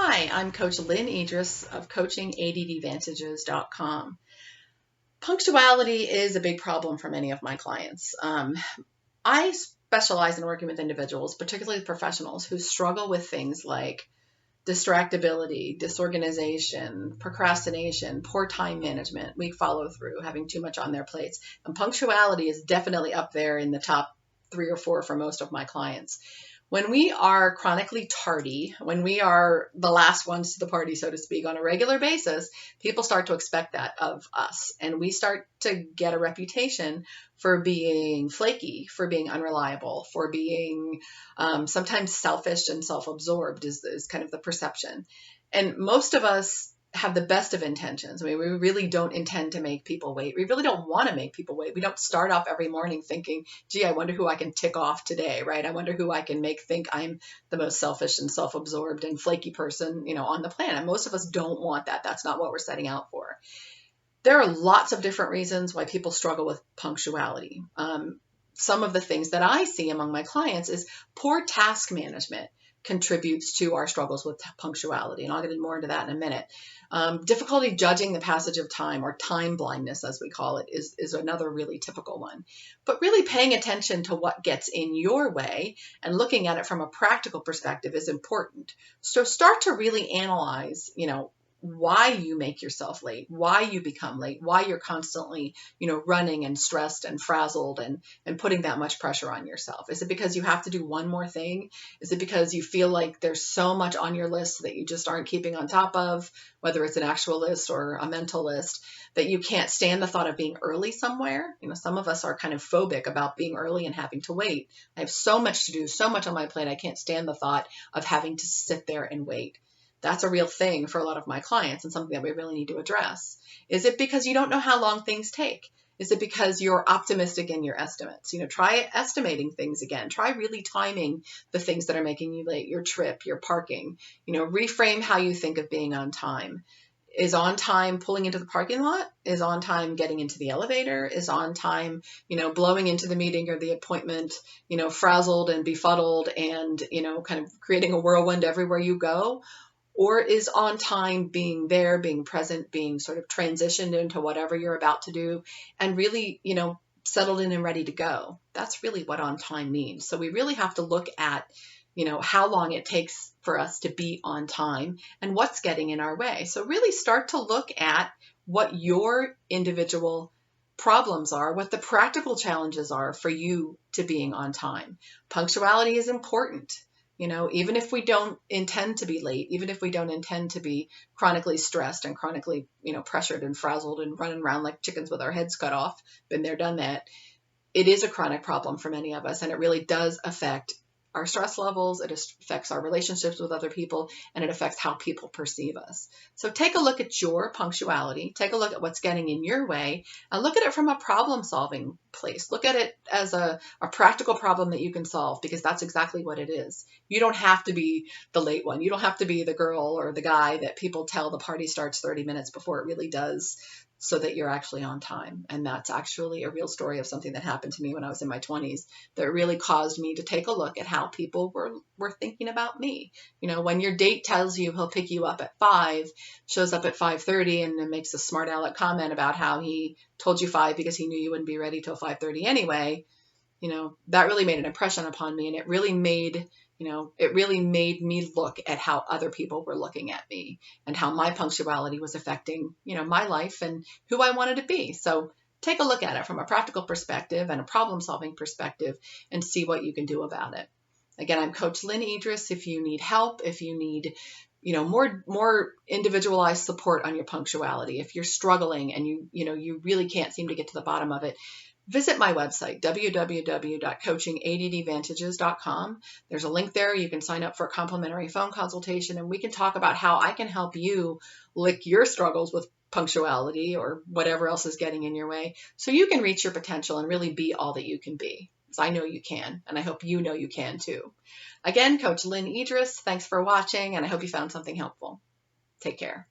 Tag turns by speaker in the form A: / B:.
A: Hi, I'm Coach Lynn Idris of coachingaddvantages.com. Punctuality is a big problem for many of my clients. I specialize in working with individuals, particularly professionals, who struggle with things like distractibility, disorganization, procrastination, poor time management, weak follow through, having too much on their plates. And punctuality is definitely up there in the top 3 or 4 for most of my clients. When we are chronically tardy, when we are the last ones to the party, so to speak, on a regular basis, people start to expect that of us. And we start to get a reputation for being flaky, for being unreliable, for being sometimes selfish and self-absorbed is kind of the perception. And most of us have the best of intentions. I mean, we really don't intend to make people wait. We really don't want to make people wait. We don't start off every morning thinking, gee, I wonder who I can tick off today, right? I wonder who I can make think I'm the most selfish and self-absorbed and flaky person, on the planet. Most of us don't want that. That's not what we're setting out for. There are lots of different reasons why people struggle with punctuality. Some of the things that I see among my clients is poor task management contributes to our struggles with punctuality. And I'll get more into that in a minute. Difficulty judging the passage of time, or time blindness, as we call it, is another really typical one. But really paying attention to what gets in your way and looking at it from a practical perspective is important. So start to really analyze, why you make yourself late, why you become late, why you're constantly, running and stressed and frazzled and putting that much pressure on yourself. Is it because you have to do one more thing? Is it because you feel like there's so much on your list that you just aren't keeping on top of, whether it's an actual list or a mental list, that you can't stand the thought of being early somewhere? Some of us are kind of phobic about being early and having to wait. I have so much to do, so much on my plate, I can't stand the thought of having to sit there and wait. That's a real thing for a lot of my clients and something that we really need to address. Is it because you don't know how long things take? Is it because you're optimistic in your estimates? Try estimating things again. Try really timing the things that are making you late, your trip, your parking. Reframe how you think of being on time. Is on time pulling into the parking lot? Is on time getting into the elevator? Is on time, blowing into the meeting or the appointment, frazzled and befuddled and, kind of creating a whirlwind everywhere you go? Or is on time being there, being present, being sort of transitioned into whatever you're about to do and really, settled in and ready to go? That's really what on time means. So we really have to look at, how long it takes for us to be on time and what's getting in our way. So really start to look at what your individual problems are, what the practical challenges are for you to being on time. Punctuality is important. Even if we don't intend to be late, even if we don't intend to be chronically stressed and chronically, pressured and frazzled and running around like chickens with our heads cut off, been there, done that, it is a chronic problem for many of us. And it really does affect our stress levels, it affects our relationships with other people, and it affects how people perceive us. So take a look at your punctuality, take a look at what's getting in your way, and look at it from a problem-solving place. Look at it as a practical problem that you can solve, because that's exactly what it is. You don't have to be the late one. You don't have to be the girl or the guy that people tell the party starts 30 minutes before it really does, so that you're actually on time. And that's actually a real story of something that happened to me when I was in my 20s that really caused me to take a look at how people were thinking about me. When your date tells you he'll pick you up at 5, shows up at 5:30 and then makes a smart aleck comment about how he told you 5 because he knew you wouldn't be ready till 5:30 anyway, that really made an impression upon me. And it really made me look at how other people were looking at me and how my punctuality was affecting, my life and who I wanted to be. So take a look at it from a practical perspective and a problem-solving perspective and see what you can do about it. Again, I'm Coach Lynn Idris. If you need help, if you need more individualized support on your punctuality, if you're struggling and you really can't seem to get to the bottom of it, visit my website, www.coachingaddvantages.com. There's a link there. You can sign up for a complimentary phone consultation, and we can talk about how I can help you lick your struggles with punctuality or whatever else is getting in your way so you can reach your potential and really be all that you can be. Because I know you can, and I hope you know you can too. Again, Coach Lynn Idris, thanks for watching, and I hope you found something helpful. Take care.